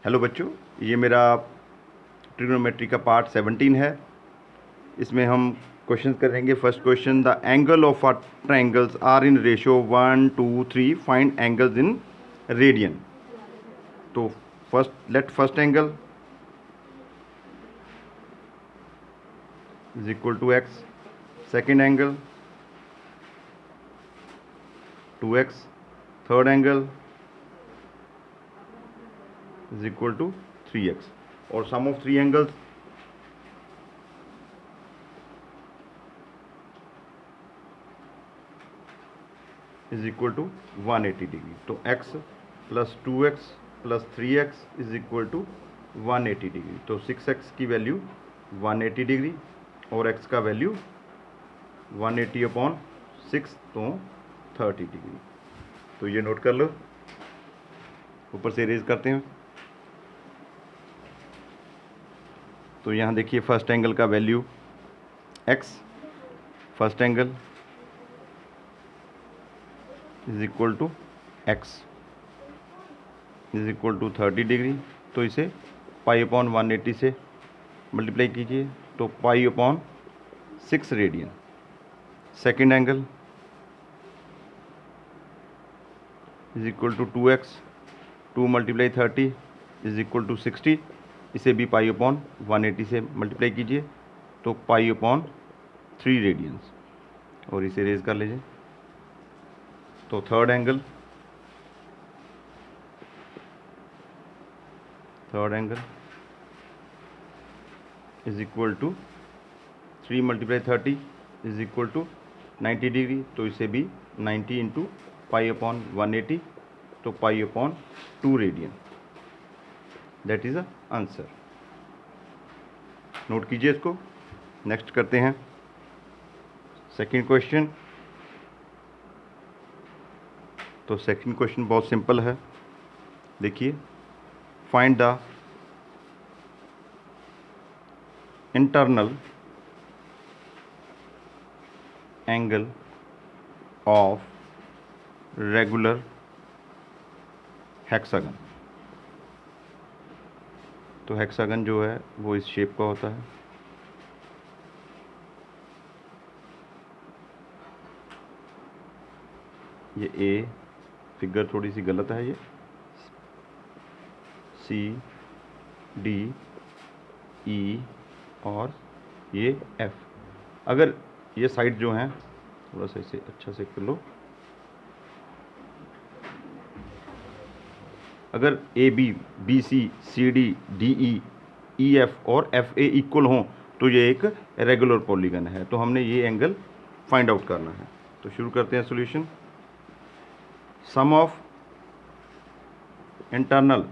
Hello बच्चों, ये मेरा ट्रिग्नोमेट्री का पार्ट 17 है। इसमें हम क्वेश्चन करेंगे। First question, the angle of a triangles are in ratio 1 2 3, find angles in radian. तो first angle is equal to x, second angle 2x, third angle is equal to 3x, और sum of three angles is equal to 180 degree. तो x plus 2x plus 3x is equal to 180 degree. तो 6x की value 180 degree और x का value 180 upon 6, तो 30 degree. तो ये note कर लो, ऊपर से इरेज करते हैं। तो यहाँ देखिए फर्स्ट एंगल का value x, first angle is equal to x is equal to 30 degree. तो इसे पाई अपॉन 180 से मल्टीप्लाई कीजिए, तो pi upon 6 radian. Second angle is equal to 2x, 2 multiply 30 is equal to 60। इसे भी पाई अपॉन 180 से multiply कीजिए, तो पाई अपॉन 3 रेडियंस, और इसे रेज कर लीजिए। तो third angle is equal to 3 multiply 30 is equal to 90 degree. तो इसे भी 90 इंटू पाई अपॉन 180, तो pi upon 2 radian. That is a answer. Note कीजिए इसको। नेक्स्ट करते हैं सेकंड क्वेश्चन। तो सेकंड क्वेश्चन बहुत सिंपल है। देखिए, find the internal angle of regular hexagon. तो हेक्सागन जो है वो इस शेप का होता है। ये ए फिगर थोड़ी सी गलत है, ये सी डी ई और ये एफ। अगर ये साइड जो हैं थोड़ा सा इसे अच्छा से कर लो। अगर A B, B C, C D, D E F और एफ ए इक्वल हों तो ये एक रेगुलर पॉलीगन है। तो हमने ये एंगल फाइंड आउट करना है। तो शुरू करते हैं solution. Sum of internal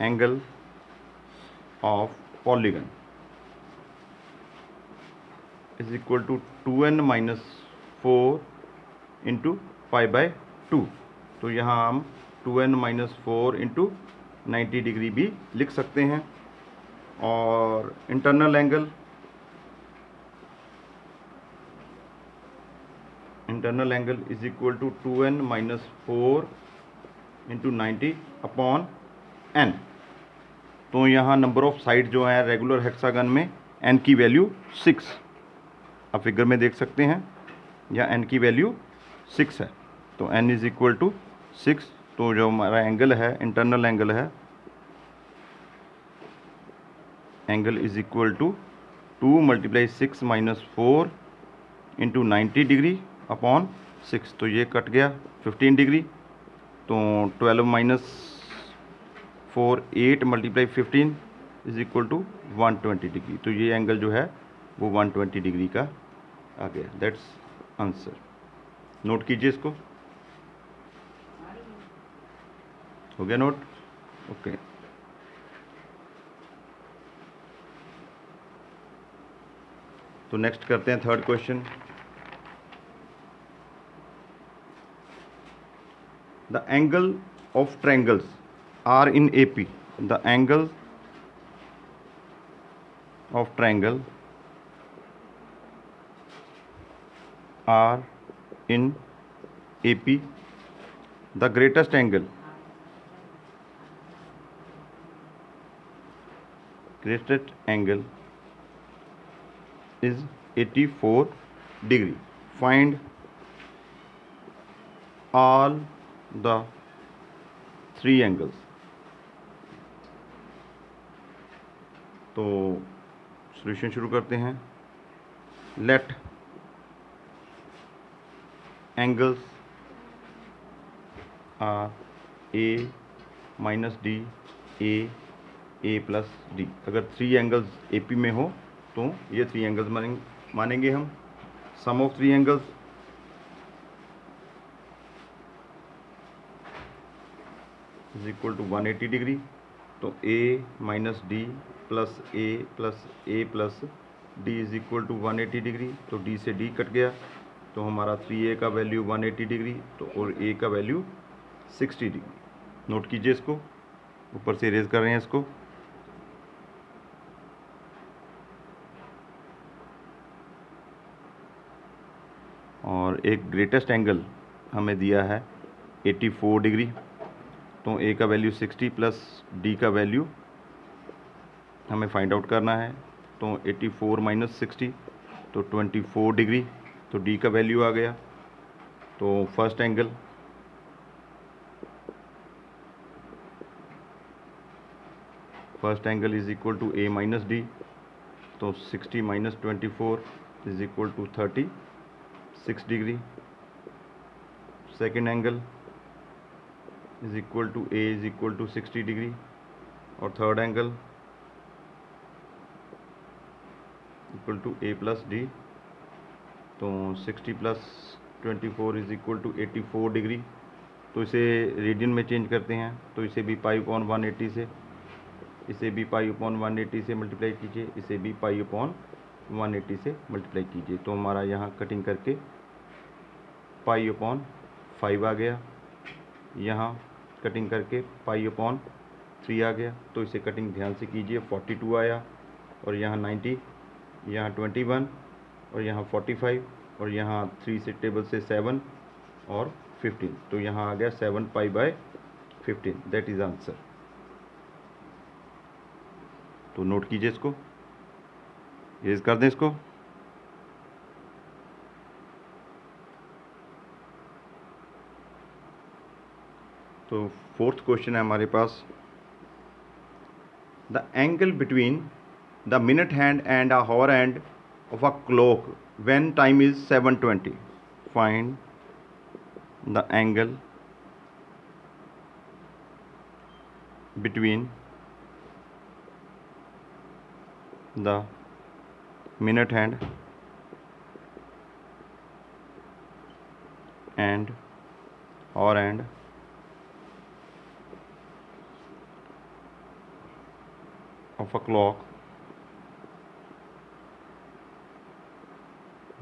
angle of polygon is equal to 2n minus 4 into pi by 2। तो यहाँ हम 2n माइनस 4 इंटू 90 डिग्री भी लिख सकते हैं। और internal angle is equal to 2n minus 4 into 90 upon n। तो यहाँ नंबर ऑफ साइड जो है रेगुलर हेक्सागन में n की वैल्यू 6, आप फिगर में देख सकते हैं। यहाँ n की वैल्यू 6 है, तो n इज इक्वल टू 6। तो जो हमारा एंगल है, इंटरनल एंगल है, angle is equal to 2 multiply 6 minus 4 into 90 degree upon 6। तो ये कट गया 15 डिग्री। तो 12 minus 4 8 multiply 15 is equal to 120 degree. तो ये एंगल जो है वो 120 डिग्री का आ गया। That's answer. नोट कीजिए इसको। हो गया नोट? ओके। तो नेक्स्ट करते हैं third question. The angle of triangles are in AP। The angle of triangle are in AP। The greatest angle greatest angle is 84 degree. Find all the three angles. तो solution शुरू करते हैं. Let angles are A minus D, A plus D. अगर three angles A P में हो तो ये three angles मानेंगे हम. Sum of three angles is equal to 180 degree. तो A minus D plus A plus D is equal to 180 degree. तो D से डी कट गया, तो हमारा 3a का वैल्यू 180 डिग्री, तो और a का वैल्यू 60 डिग्री. नोट कीजिए इसको, ऊपर से इरेज कर रहे हैं इसको. और एक ग्रेटेस्ट एंगल हमें दिया है 84 डिग्री. तो a का वैल्यू 60 प्लस d का वैल्यू हमें फाइंड आउट करना है. तो 84 माइनस 60 तो 24 डिग्री. तो d का वैल्यू आ गया. तो first angle is equal to a minus D. तो 60 minus 24 is equal to 36 degree. Second angle is equal to a is equal to 60 degree. और third angle equal to a plus D. तो 60 plus 24 is equal to 84 degree. तो इसे radian में change करते हैं. तो इसे भी पाई अपॉन 180 से, इसे भी पाई अपॉन 180 से मल्टीप्लाई कीजिए, इसे भी पाई अपॉन 180 से मल्टीप्लाई कीजिए. तो हमारा यहाँ कटिंग करके पाई अपॉन 5 आ गया. यहाँ कटिंग करके पाई अपॉन 3 आ गया. तो इसे कटिंग ध्यान से कीजिए. 42 आया, और यहाँ 90, यहाँ 21, और यहाँ 45, और यहाँ 3 से टेबल से 7 और 15. तो यहाँ आ गया 7 pi by 15. That is answer. तो नोट कीजिए इसको, इरेज कर दें इसको. तो फोर्थ क्वेश्चन है हमारे पास. The angle between the minute hand and a hour hand of a clock when time is 7:20. Find the angle between the minute hand and hour hand of a clock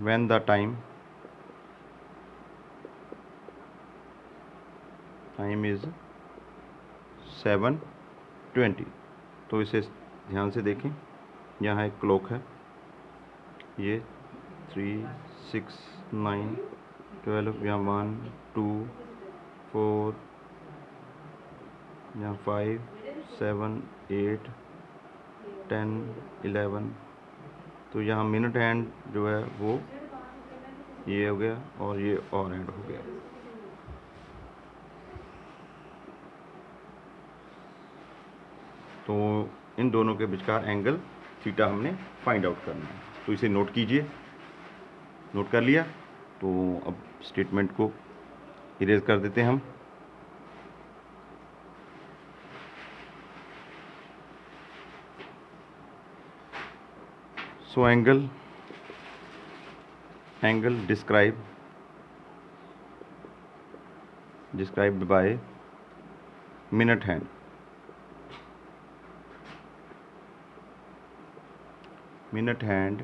when the time is 7:20. तो इसे ध्यान से देखें. यहाँ एक clock है, ये 3, 6, 9, 12, यहाँ 1, 2, 4, यहाँ 5, 7, 8, 10, 11. तो यहाँ मिनट हैंड जो है वो ये हो गया, और ये और हैंड हो गया. तो इन दोनों के विचकार एंगल थीटा हमने फाइंड आउट करना है. तो इसे नोट कीजिए. नोट कर लिया. तो अब स्टेटमेंट को इरेज कर देते हैं हम. So angle described by minute hand. Minute hand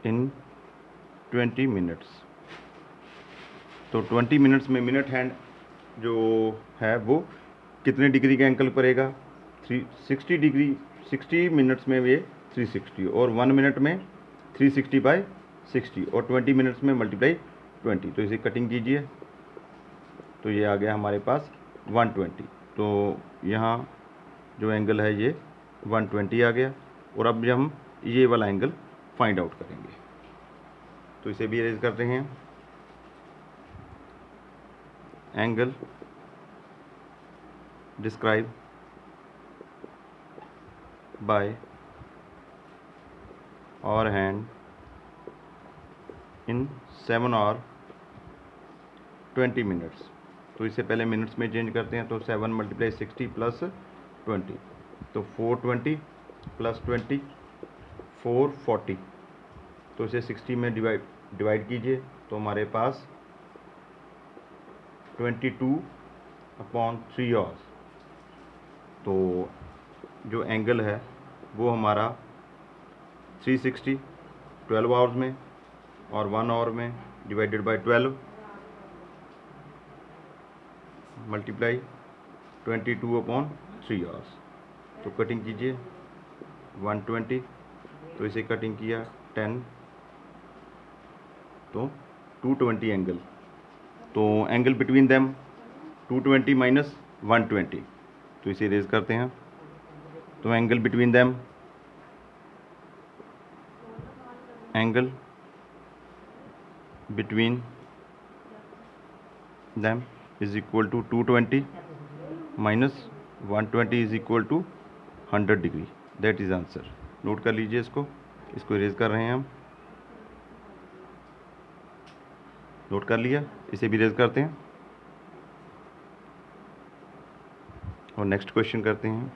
in 20 minutes. तो 20 मिनट्स में मिनट हैंड जो है वो कितने डिग्री का एंगल करेगा? 360 डिग्री. 60 मिनट्स में ये 360, और 1 मिनट में 360 बाई 60, और 20 मिनट्स में मल्टीप्लाई 20. तो इसे कटिंग कीजिए. तो ये आ गया हमारे पास 120. तो यहाँ जो एंगल है ये 120 आ गया। और अब हम ये वाला एंगल फाइंड आउट करेंगे, तो इसे भी इरेज करते हैं। Angle describe by hour hand in 7 और 20 मिनट्स। तो इसे पहले मिनट्स में चेंज करते हैं, तो 7 × 60 + 20, तो 420 + 20 440। तो इसे 60 में डिवाइड कीजिए, तो हमारे पास 22/3 आवर्स। तो जो एंगल है वो हमारा 360 12 आवर्स में और 1 आवर में डिवाइडेड बाय 12 मल्टीप्लाई 22/3 आवर्स। तो कटिंग कीजिए 120, तो इसे कटिंग किया 10, तो 220 एंगल। तो एंगल बिटवीन देम 220 माइनस 120, तो इसे इरेज करते हैं। तो angle between them, angle between them is equal to 220 minus 120 is equal to 100 degree. That is answer. Note कर लीजिए इसको इरेज कर रहे हैं हम। नोट कर लिया, इसे भी इरेज करते हैं और नेक्स्ट क्वेश्चन करते हैं।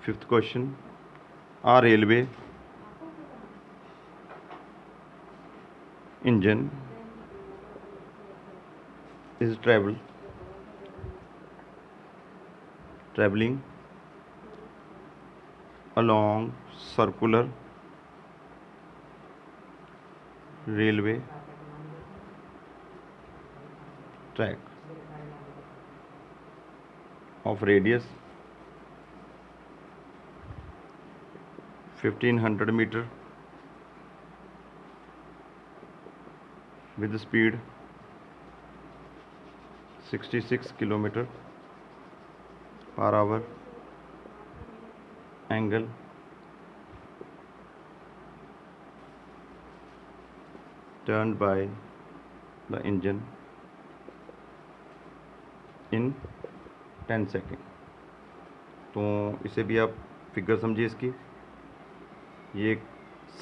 5th question, a railway engine is traveling along circular railway track of radius 1500 meter with speed 66 km/h, angle turned by the engine in 10 second. तो इसे भी आप फिगर समझिए इसकी। ये एक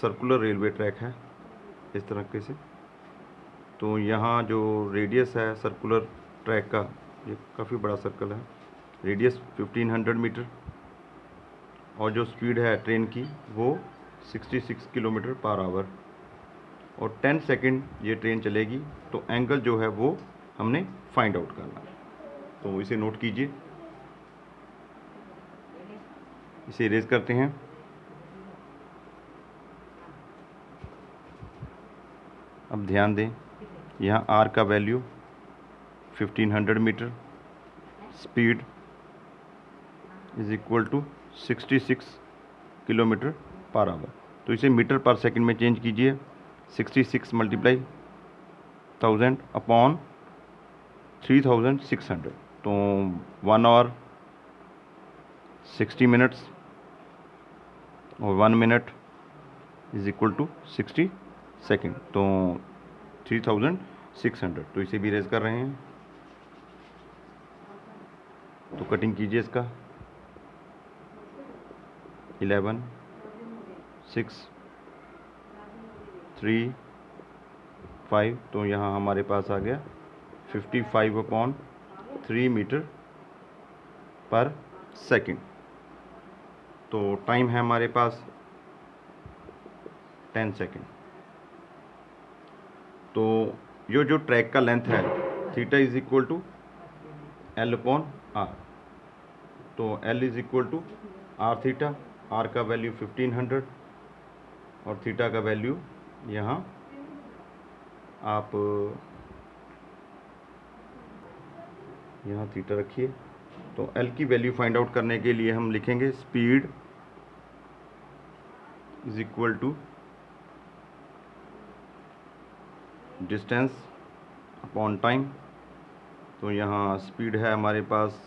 सर्कुलर रेलवे ट्रैक है इस तरीके से। तो यहाँ जो रेडियस है सर्कुलर ट्रैक का, ये काफ़ी बड़ा सर्कल है, रेडियस 1500 मीटर और जो स्पीड है ट्रेन की वो 66 km/h और 10 सेकेंड ये ट्रेन चलेगी। तो एंगल जो है वो हमने फाइंड आउट करना है, तो इसे नोट कीजिए। इसे इरेज करते हैं। अब ध्यान दें, यहाँ आर का value 1500 metre, speed is equal to 66 km/h। तो इसे मीटर पर सेकंड में चेंज कीजिए। 66 × 1000 अपॉन 3600, तो 1 आवर 60 मिनट्स और 1 minute is equal to 60 second, तो 3600। तो इसे भी इरेज कर रहे हैं। तो कटिंग कीजिए इसका 11 6 3 5, तो यहाँ हमारे पास आ गया 55/3 मीटर पर सेकेंड। तो टाइम है हमारे पास 10 सेकेंड। तो जो ट्रैक का लेंथ है theta is equal to L/R। तो L is equal to R theta. R का वैल्यू 1500 और थीटा का वैल्यू यहाँ आप यहाँ थीटा रखिए। तो L की वैल्यू फाइंड आउट करने के लिए हम लिखेंगे speed is equal to distance upon time. तो यहाँ स्पीड है हमारे पास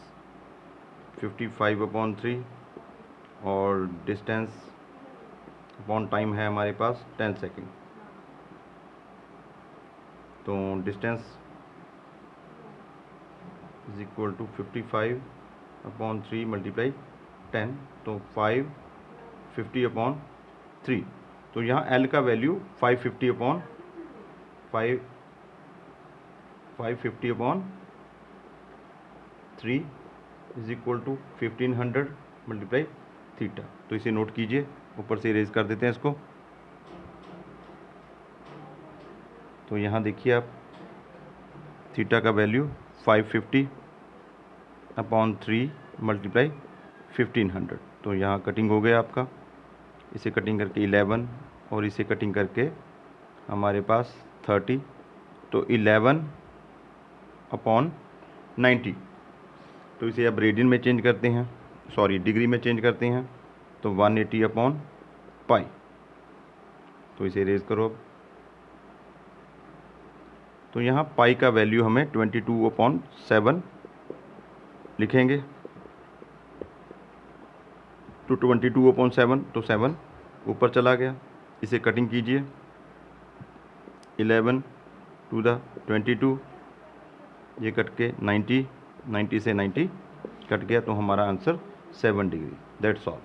55/3 और डिस्टेंस अपॉन टाइम है हमारे पास 10 सेकेंड। तो distance is equal to 55 upon 3 multiply 10, तो 550 अपॉन 3। तो यहाँ L का value 550 upon 3 is equal to 1500 multiply theta. तो इसे नोट कीजिए, ऊपर से इरेज कर देते हैं इसको। तो यहाँ देखिए आप, थीटा का वैल्यू 550 अपॉन 3 मल्टीप्लाई 1500। तो यहाँ कटिंग हो गया आपका, इसे कटिंग करके 11 और इसे कटिंग करके हमारे पास 30। तो 11 अपॉन 90, तो इसे अब रेडियन में चेंज करते हैं, सॉरी डिग्री में चेंज करते हैं। तो 180 अपॉन पाई। तो इसे रेज करो अब। तो यहाँ पाई का वैल्यू हमें 22/7 लिखेंगे। तो 22/7, तो 7 ऊपर चला गया। इसे कटिंग कीजिए, 11 टू द 22, ये कट के 90 से 90 कट गया। तो हमारा आंसर 7 डिग्री। That's all.